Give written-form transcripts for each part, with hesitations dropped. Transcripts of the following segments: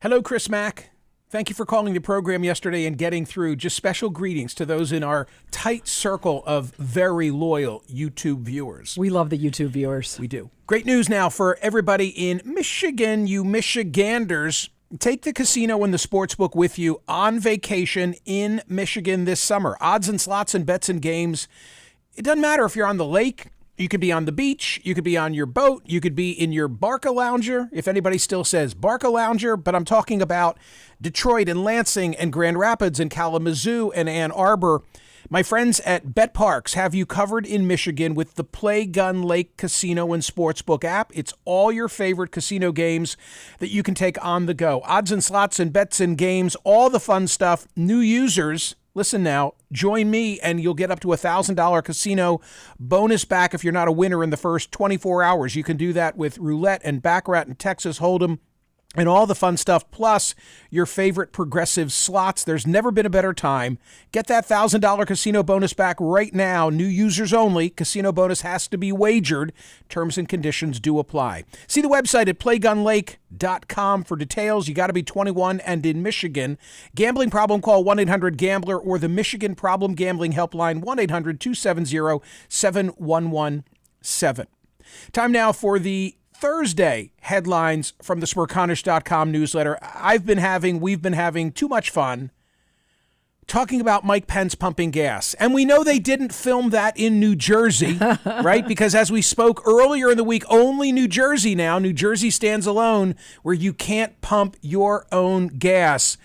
Hello, Chris Mack. Thank you for calling the program yesterday and getting through. Just special greetings to those in our tight circle of very loyal YouTube viewers. We love the YouTube viewers. We do. Great news now for everybody in Michigan, you Michiganders. Take the casino and the sportsbook with you on vacation in Michigan this summer. Odds and slots and bets and games. It doesn't matter if you're on the lake. You could be on the beach, you could be on your boat, you could be in your Barca-Lounger, if anybody still says Barca-Lounger, but I'm talking about Detroit and Lansing and Grand Rapids and Kalamazoo and Ann Arbor. My friends at Bet Parks have you covered in Michigan with the Play Gun Lake Casino and Sportsbook app. It's all your favorite casino games that you can take on the go. Odds and slots and bets and games, all the fun stuff. New users, listen now, join me and you'll get up to $1,000 casino bonus back if you're not a winner in the first 24 hours. You can do that with roulette and baccarat and Texas Hold'em and all the fun stuff, plus your favorite progressive slots. There's never been a better time. Get that $1,000 casino bonus back right now. New users only. Casino bonus has to be wagered. Terms and conditions do apply. See the website at playgunlake.com for details. You got to be 21 and in Michigan. Gambling problem, call 1-800-GAMBLER or the Michigan Problem Gambling Helpline, 1-800-270-7117. Time now for the Thursday headlines from the Smerconish.com newsletter. We've been having too much fun talking about Mike Pence pumping gas. And we know they didn't film that in New Jersey, right? Because as we spoke earlier in the week, only New Jersey now, New Jersey stands alone where you can't pump your own gas.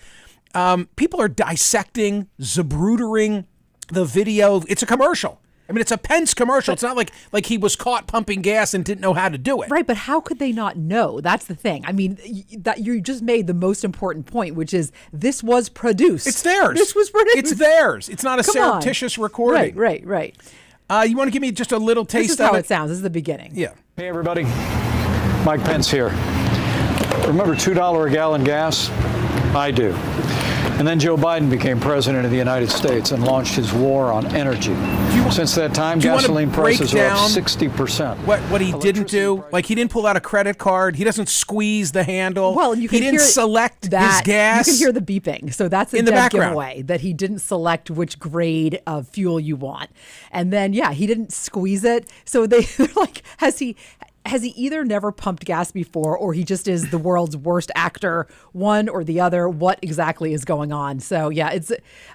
People are dissecting, zabrudering the video. It's a commercial. I mean, it's a Pence commercial. It's not like he was caught pumping gas and didn't know how to do it. Right, but how could they not know? That's the thing. I mean, that you just made the most important point, which is this was produced. It's theirs. This was produced. It's theirs. It's not a surreptitious recording. Right. You want to give me just a little taste of it? This is how it sounds. This is the beginning. Yeah. Hey, everybody. Mike Pence here. Remember $2 a gallon gas? I do. And then Joe Biden became president of the United States and launched his war on energy. Since that time, gasoline prices are up 60%. What he didn't do, like he didn't pull out a credit card. He doesn't squeeze the handle. Well, you can he didn't select his gas. You can hear the beeping. So that's a in the dead background. Giveaway that he didn't select which grade of fuel you want. And then, he didn't squeeze it. So they're like, has he either never pumped gas before or he just is the world's worst actor, one or the other? What exactly is going on? So,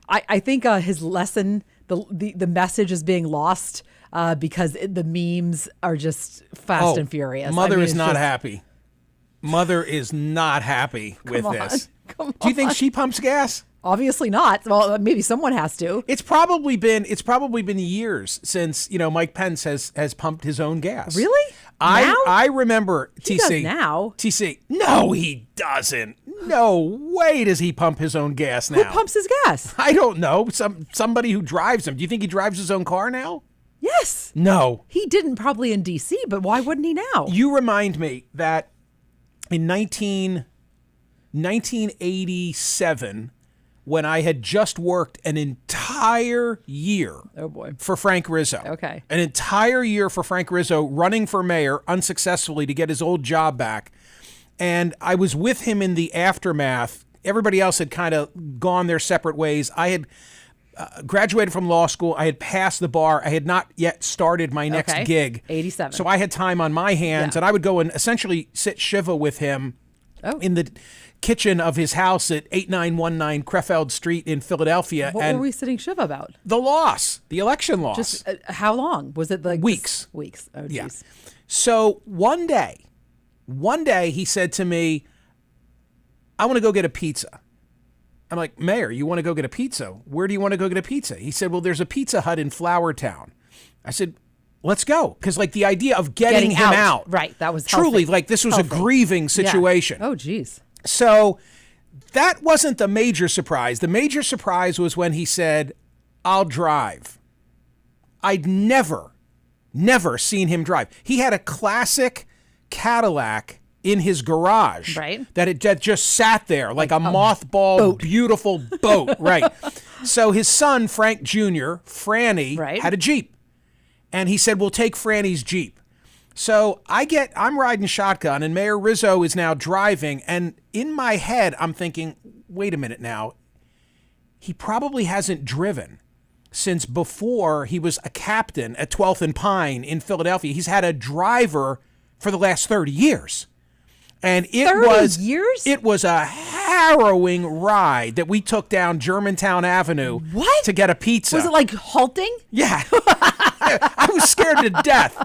I think his lesson, the message is being lost because the memes are just fast and furious. Mother is not happy. Mother is not happy with this. Do you think she pumps gas? Obviously not. Well, maybe someone has to. It's probably been years since Mike Pence has pumped his own gas. Really? I remember he TC. Does now. TC. No, he doesn't. No way does he pump his own gas now. Who pumps his gas? I don't know. Somebody who drives him. Do you think he drives his own car now? Yes. No. He didn't probably in D.C., but why wouldn't he now? You remind me that in 1987, when I had just worked an entire year for Frank Rizzo. Okay. An entire year for Frank Rizzo running for mayor unsuccessfully to get his old job back. And I was with him in the aftermath. Everybody else had kind of gone their separate ways. I had graduated from law school. I had passed the bar. I had not yet started my next gig. 87. So I had time on my hands, and I would go and essentially sit Shiva with him in the kitchen of his house at 8919 Crefeld Street in Philadelphia. What were we sitting Shiva about? The election loss. Just how long? Was it like weeks? Weeks. Oh, geez. Yeah. So one day he said to me, I want to go get a pizza. I'm like, Mayor, you want to go get a pizza? Where do you want to go get a pizza? He said, well, there's a Pizza Hut in Flowertown. I said, let's go. Because the idea of getting him out. Right. That was truly healthy. This was a grieving situation. Yeah. Oh, geez. So that wasn't the major surprise. The major surprise was when he said, I'll drive. I'd never seen him drive. He had a classic Cadillac in his garage, right? That just sat there like a mothballed, beautiful boat, right? So his son, Frank Jr., Franny, had a Jeep. And he said, we'll take Franny's Jeep. So I'm riding shotgun, and Mayor Rizzo is now driving, and in my head, I'm thinking, wait a minute now. He probably hasn't driven since before he was a captain at 12th and Pine in Philadelphia. He's had a driver for the last 30 years. And it was a harrowing ride that we took down Germantown Avenue to get a pizza. Was it like halting? Yeah. I was scared to death.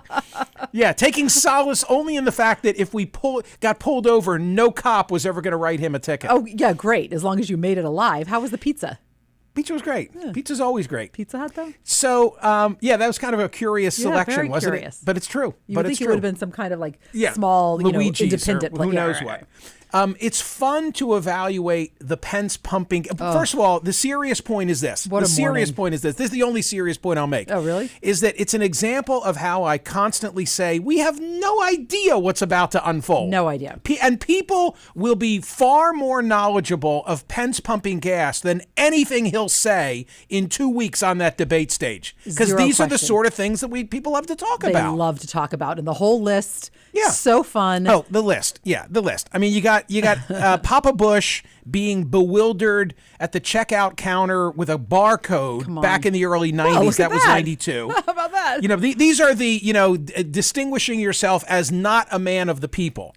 Yeah, taking solace only in the fact that if we got pulled over, no cop was ever going to write him a ticket. Oh, yeah, great. As long as you made it alive. How was the pizza? Pizza was great. Yeah. Pizza's always great. Pizza Hut, though? So, that was kind of a curious selection, very wasn't curious. it? But it's true. You would think it would have been some kind of small, Luigi's independent. Or who knows what. It's fun to evaluate the Pence pumping. First of all, the serious point is this. This is the only serious point I'll make. Oh, really? Is that it's an example of how I constantly say we have no idea what's about to unfold. No idea. And people will be far more knowledgeable of Pence pumping gas than anything he'll say in 2 weeks on that debate stage. Because these are the sort of things that people love to talk about. They love to talk about. And the whole list. Yeah. So fun. Oh, the list. Yeah, the list. I mean, you got Papa Bush being bewildered at the checkout counter with a barcode back in the early 90s. That was 92. How about that? These are the, distinguishing yourself as not a man of the people.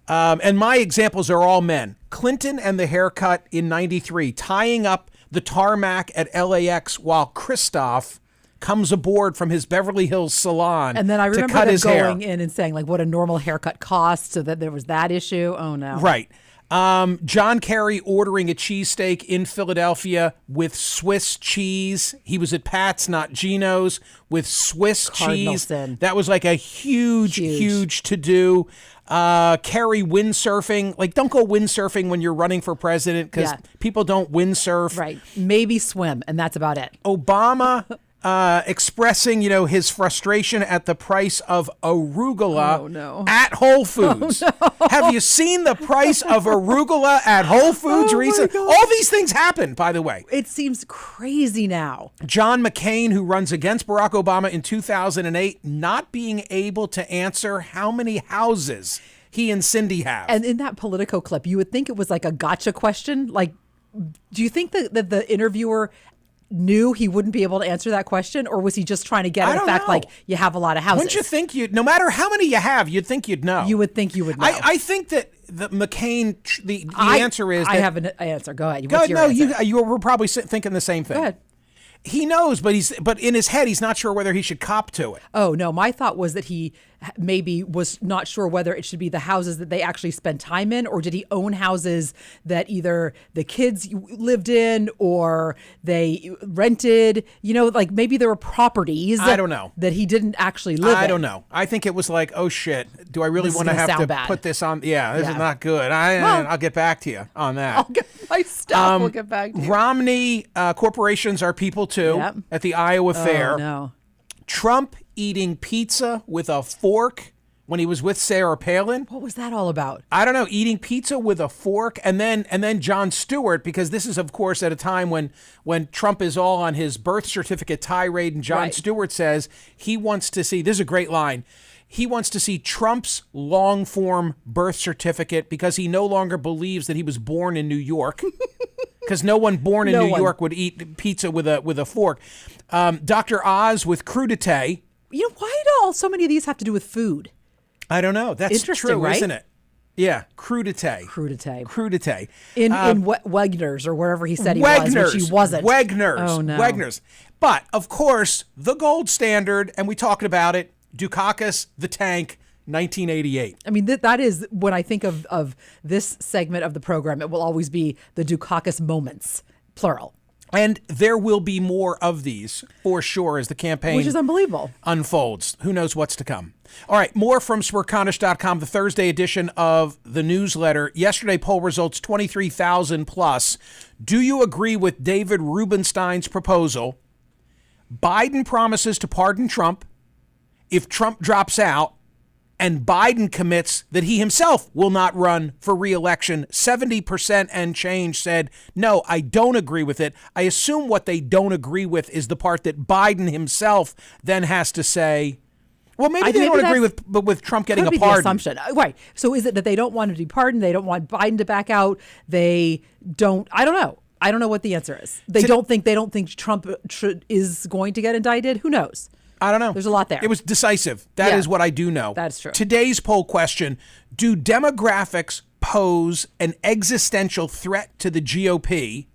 And my examples are all men. Clinton and the haircut in 93, tying up the tarmac at LAX while Christoph comes aboard from his Beverly Hills salon and then I remember to cut them his going hair. in and saying what a normal haircut costs, so that there was that issue. Oh no. Right. John Kerry ordering a cheesesteak in Philadelphia with Swiss cheese. He was at Pat's, not Geno's, with Swiss cheese. Sin. That was like a huge to-do. Kerry windsurfing. Don't go windsurfing when you're running for president because people don't windsurf. Right. Maybe swim, and that's about it. Obama expressing, his frustration at the price of arugula at Whole Foods. Oh, no. Have you seen the price of arugula at Whole Foods recently? All these things happen, by the way. It seems crazy now. John McCain, who runs against Barack Obama in 2008, not being able to answer how many houses he and Cindy have. And in that Politico clip, you would think it was like a gotcha question. Do you think that the interviewer knew he wouldn't be able to answer that question, or was he just trying to get at the fact you have a lot of houses? Wouldn't you think no matter how many you have, you'd think you'd know? You would think you would know. I think that the McCain, the answer is I have an answer. Go ahead. Go ahead. No, you were probably thinking the same thing. Go ahead. He knows, but in his head, he's not sure whether he should cop to it. Oh, no. My thought was that he maybe was not sure whether it should be the houses that they actually spend time in, or did he own houses that either the kids lived in or they rented, maybe there were properties. I don't know. That he didn't actually live in. I don't know. I think it was oh shit, do I really want to have to put this on? Yeah, this is not good. I'll get back to you on that. I'll get my stuff. We'll get back to you. Romney, corporations are people too, at the Iowa Fair. Oh, no. Trump eating pizza with a fork when he was with Sarah Palin. What was that all about? I don't know. Eating pizza with a fork, and then Jon Stewart, because this is, of course, at a time when Trump is all on his birth certificate tirade, and Jon Stewart says he wants to see. This is a great line. He wants to see Trump's long-form birth certificate because he no longer believes that he was born in New York. Because no one born in New York would eat pizza with a fork. Dr. Oz with crudité. Why do so many of these have to do with food? I don't know. That's true, right? Isn't it? Yeah, crudité. In Wegner's or wherever he said he was, which he wasn't. Wegner's. Oh, no. Wegner's. But, of course, the gold standard, and we talked about it, Dukakis, the tank, 1988. I mean, that is, when I think of this segment of the program, it will always be the Dukakis moments, plural. And there will be more of these, for sure, as the campaign which is unbelievable unfolds. Who knows what's to come. All right, more from Smerconish.com, the Thursday edition of the newsletter. Yesterday, poll results 23,000 plus. Do you agree with David Rubenstein's proposal? Biden promises to pardon Trump if Trump drops out, and Biden commits that he himself will not run for re-election. 70% and change said, no, I don't agree with it. I assume what they don't agree with is the part that Biden himself then has to say, Well, maybe they don't agree with Trump getting a could be pardon. The assumption. Right. So is it that they don't want to be pardoned? They don't want Biden to back out? They don't. I don't know. I don't know what the answer is. They don't think Trump is going to get indicted. Who knows? I don't know. There's a lot there. It was decisive. That is what I do know. That's true. Today's poll question: do demographics pose an existential threat to the GOP,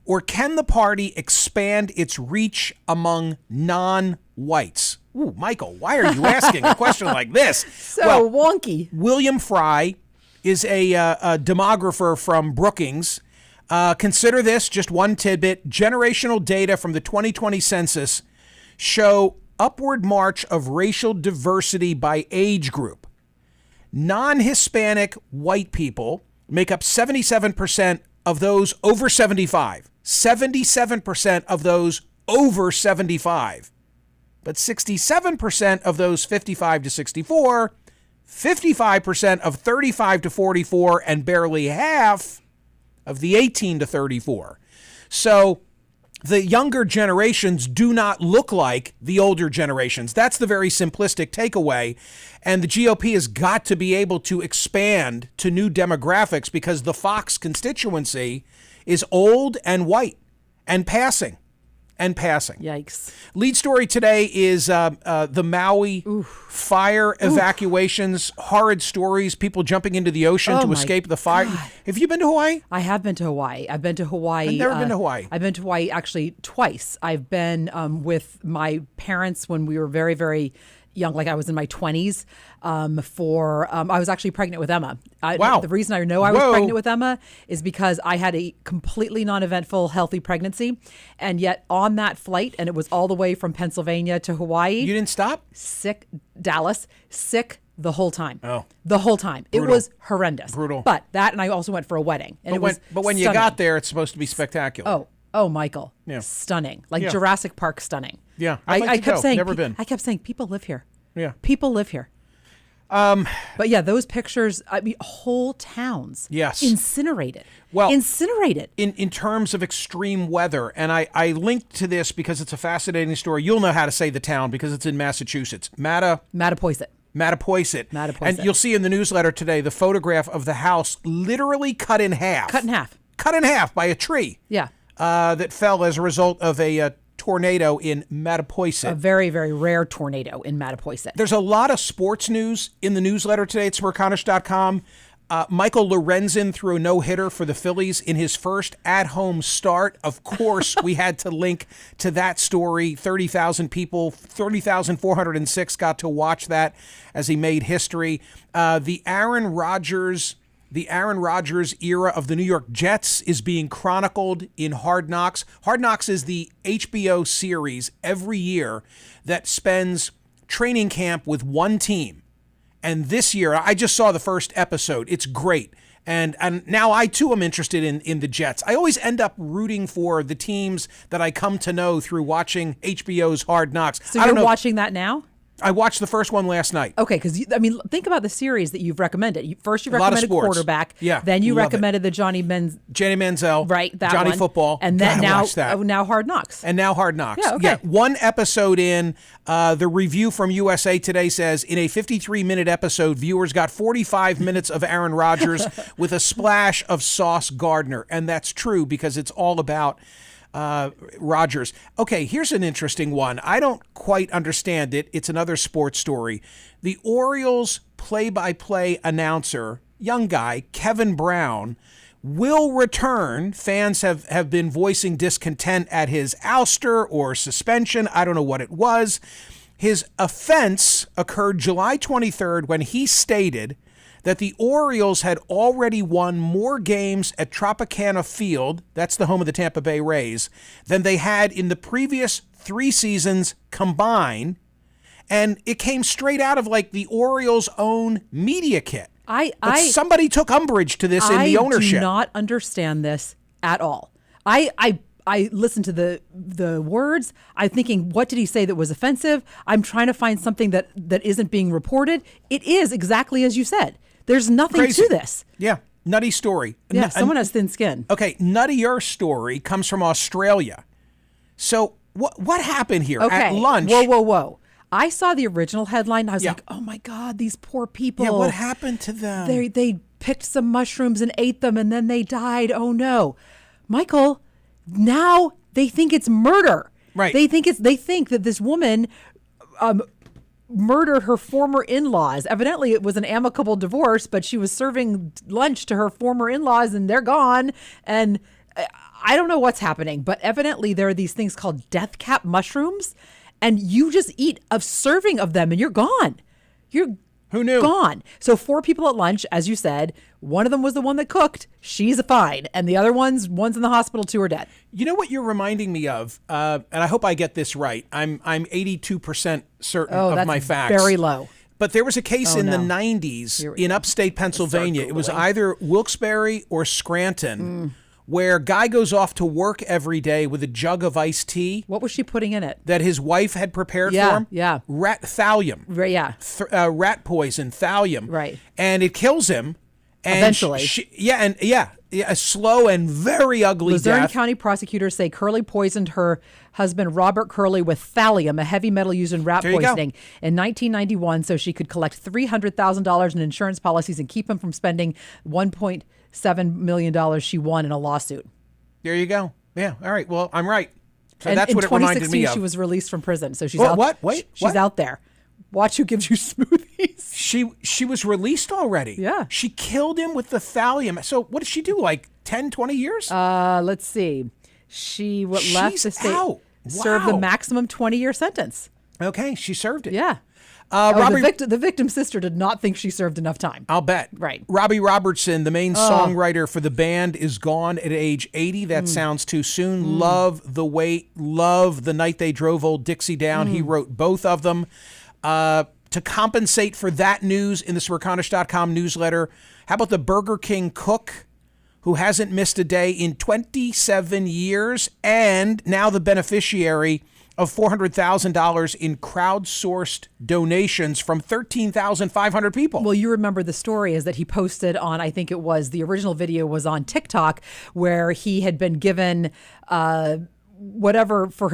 or can the party expand its reach among non-whites? Ooh, Michael, why are you asking a question like this? So wonky. William Fry is a demographer from Brookings. Consider this, just one tidbit. Generational data from the 2020 census show upward march of racial diversity by age group. Non-Hispanic white people make up 77% of those over 75. 77% of those over 75. But 67% of those 55 to 64, 55% of 35 to 44, and barely half of the 18 to 34. So the younger generations do not look like the older generations. That's the very simplistic takeaway. And the GOP has got to be able to expand to new demographics because the Fox constituency is old and white and passing. Yikes. Lead story today is the Maui fire evacuations, horrid stories, people jumping into the ocean to escape the fire. God. Have you been to Hawaii? I have been to Hawaii. I've been to Hawaii. I've never been to Hawaii. I've been to Hawaii actually twice. I've been with my parents when we were very, very young, like I was in my 20s. I was actually pregnant with Emma. Wow. The reason I know I was pregnant with Emma is because I had a completely non-eventful, healthy pregnancy. And yet on that flight, and it was all the way from Pennsylvania to Hawaii. You didn't stop? Sick, Dallas, sick the whole time. Oh. The whole time. Brutal. It was horrendous. Brutal. But that, and I also went for a wedding. And but when you got there, it's supposed to be spectacular. Oh, Michael. Yeah. Stunning. Like Jurassic Park stunning. Yeah. I kept saying, never been. I kept saying, people live here. Yeah. People live here. But yeah, those pictures, I mean, whole towns. Yes. Incinerated. Well, incinerated. In terms of extreme weather, and I linked to this because it's a fascinating story. You'll know how to say the town because it's in Massachusetts. Mattapoisett. And you'll see in the newsletter today the photograph of the house literally cut in half. Cut in half By a tree. Yeah. That fell as a result of a tornado in Mattapoisett. A very, very rare tornado in Mattapoisett. There's a lot of sports news in the newsletter today at Smerconish.com. Michael Lorenzen threw a no-hitter for the Phillies in his first at-home start. Of course, we had to link to that story. 30,000 people, 30,406 got to watch that as he made history. The Aaron Rodgers era of the New York Jets is being chronicled in Hard Knocks. Hard Knocks is the HBO series every year that spends training camp with one team. And this year, I just saw the first episode. It's great. And now I, too, am interested in the Jets. I always end up rooting for the teams that I come to know through watching HBO's Hard Knocks. So you're watching that now? I watched the first one last night. Okay, because, think about the series that you've recommended. First, you recommended quarterback. Yeah. Then you love recommended the Johnny Manziel. Right, that Johnny one. Football. And then now Hard Knocks. And now Hard Knocks. Yeah, okay. One episode in, the review from USA Today says, in a 53-minute episode, viewers got 45 minutes of Aaron Rodgers with a splash of Sauce Gardner. And that's true because it's all about Rodgers. Okay, here's an interesting one. I don't quite understand it. It's another sports story. The Orioles play-by-play announcer, young guy, Kevin Brown, will return. Fans have been voicing discontent at his ouster or suspension. I don't know what it was. His offense occurred July 23rd when he stated that the Orioles had already won more games at Tropicana Field, that's the home of the Tampa Bay Rays, than they had in the previous 3 seasons combined. And it came straight out of like the Orioles' own media kit. Somebody took umbrage to this in the ownership. I do not understand this at all. I listened to the words. I'm thinking, what did he say that was offensive? I'm trying to find something that isn't being reported. It is exactly as you said. There's nothing to this. Yeah. Nutty story. Yeah, someone has thin skin. Okay, nuttier story comes from Australia. So what happened here at lunch? Whoa. I saw the original headline. I was Yeah. like, oh my God, these poor people. Yeah, what happened to them? They picked some mushrooms and ate them and then they died. Oh no. Michael, now they think it's murder. Right. They think that this woman murdered her former in-laws. Evidently it was an amicable divorce, but she was serving lunch to her former in-laws and they're gone. And I don't know what's happening, but evidently there are these things called death cap mushrooms, and you just eat a serving of them and you're gone. Who knew? Gone. So 4 people at lunch, as you said. One of them was the one that cooked. She's fine. And the other one's in the hospital, 2 are dead. You know what you're reminding me of? And I hope I get this right. I'm 82% certain of my facts. Very low. But there was a case in the no. 90s in upstate Pennsylvania. It was either Wilkes-Barre or Scranton, where guy goes off to work every day with a jug of iced tea What was she putting in it? that his wife had prepared for him. Yeah. Thallium. Right, yeah. Rat poison, thallium. Right. And it kills him. And Eventually. a slow and very ugly Luzerne death. County prosecutors say Curley poisoned her husband, Robert Curley, with thallium, a heavy metal used in rat There you go. poisoning, in 1991 so she could collect $300,000 in insurance policies and keep him from spending $1.7 million she won in a lawsuit. There you go. Yeah. All right. Well, I'm right. So And that's in what it reminded 2016, me of. she was released from prison. So she's What? out. What? Wait, She's what? out there. Watch who gives you smoothies. She was released already. Yeah. She killed him with the thallium. So what did she do? Like 10, 20 years? Let's see. She left She's the state, out. served the Wow. maximum 20-year sentence. Okay. She served it. Yeah. Robbie, the victim's sister did not think she served enough time. I'll bet. Right. Robbie Robertson, the main songwriter for the band, is gone at age 80. That sounds too soon. Love the Wait. Love The Night They Drove Old Dixie Down. He wrote both of them. To compensate for that news in the Smerconish.com newsletter, how about the Burger King cook who hasn't missed a day in 27 years and now the beneficiary of $400,000 in crowdsourced donations from 13,500 people? Well, you remember the story is that he posted on, I think it was, the original video was on TikTok, where he had been given whatever for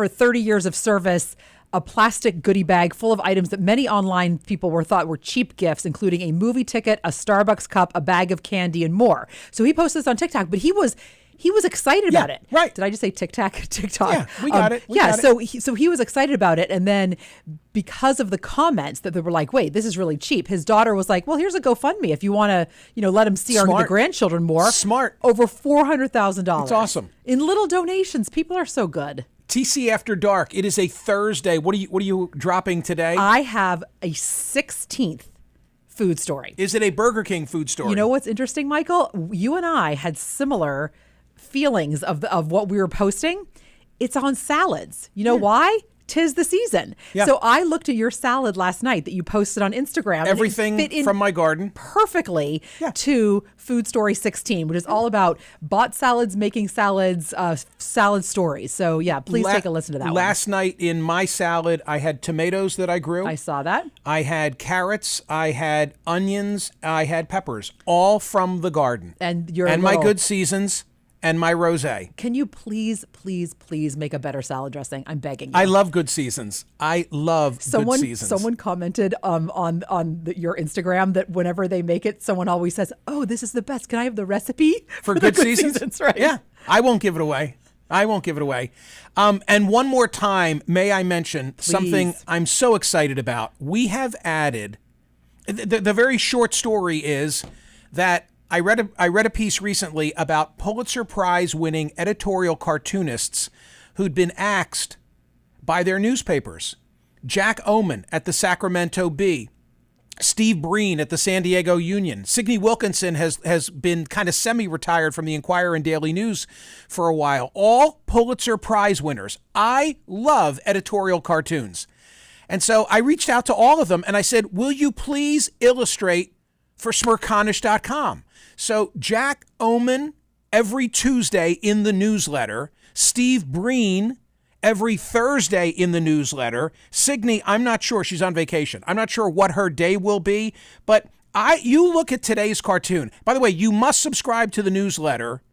30 years of service, a plastic goodie bag full of items that many online people thought were cheap gifts, including a movie ticket, a Starbucks cup, a bag of candy, and more. So he posted this on TikTok, but he was excited about it. Right. Did I just say TikTok? TikTok. Yeah, we got it. We got it. So he was excited about it. And then because of the comments that they were like, wait, this is really cheap. His daughter was like, well, here's a GoFundMe if you want to, let him see our the grandchildren more. Smart. Over $400,000. That's awesome. In little donations. People are so good. TC After Dark. It is a Thursday. What are you dropping today? I have a 16th food story. Is it a Burger King food story? You know what's interesting, Michael? You and I had similar feelings of what we were posting. It's on salads. You know why? 'Tis the season. Yeah. So I looked at your salad last night that you posted on Instagram. and it Everything fit in from my garden. perfectly to Food Story 16, which is all about bought salads, making salads, salad stories. So yeah, please take a listen to that one. Last night in my salad, I had tomatoes that I grew. I saw that. I had carrots, I had onions, I had peppers, all from the garden. And my good seasons and my rosé. Can you please make a better salad dressing? I'm begging you. I love good seasons. I love good seasons. Someone commented on your Instagram that whenever they make it, someone always says, "Oh, this is the best. Can I have the recipe for the good seasons?" Right? Yeah, I won't give it away. And one more time, may I mention something I'm so excited about? We have added. The very short story is that I read a piece recently about Pulitzer Prize winning editorial cartoonists who'd been axed by their newspapers. Jack Oman at the Sacramento Bee, Steve Breen at the San Diego Union. Signe Wilkinson has been kind of semi-retired from the Inquirer and Daily News for a while. All Pulitzer Prize winners. I love editorial cartoons. And so I reached out to all of them and I said, will you please illustrate for Smerconish.com? So Jack Oman every Tuesday in the newsletter, Steve Breen every Thursday in the newsletter. Signe, I'm not sure, she's on vacation. I'm not sure what her day will be, but you look at today's cartoon. By the way, you must subscribe to the newsletter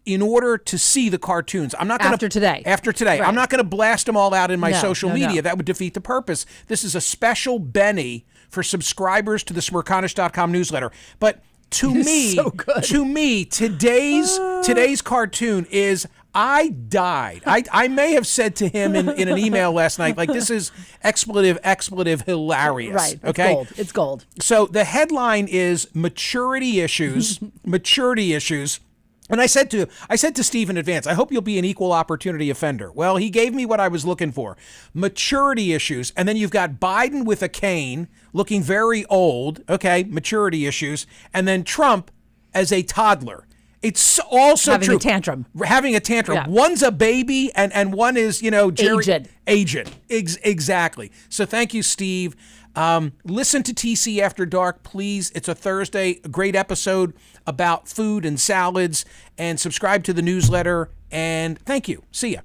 in order to see the cartoons. I'm not going After today. After today. Right. I'm not going to blast them all out in my social media. No. That would defeat the purpose. This is a special Benny for subscribers to the Smerconish.com newsletter. But to me, so good. today's cartoon is I died. I may have said to him in an email last night, like, this is expletive hilarious. Right. Okay. It's gold. So the headline is maturity issues, maturity issues. And I said to Steve in advance, I hope you'll be an equal opportunity offender. Well, he gave me what I was looking for. Maturity issues. And then you've got Biden with a cane looking very old. Okay. Maturity issues. And then Trump as a toddler. It's also Having true. Having a tantrum. Yeah. Yeah. One's a baby and one is, Aged. Aged. Exactly. So thank you, Steve. Listen to TC After Dark, please. It's a Thursday, a great episode about food and salads, and subscribe to the newsletter. And thank you. See ya.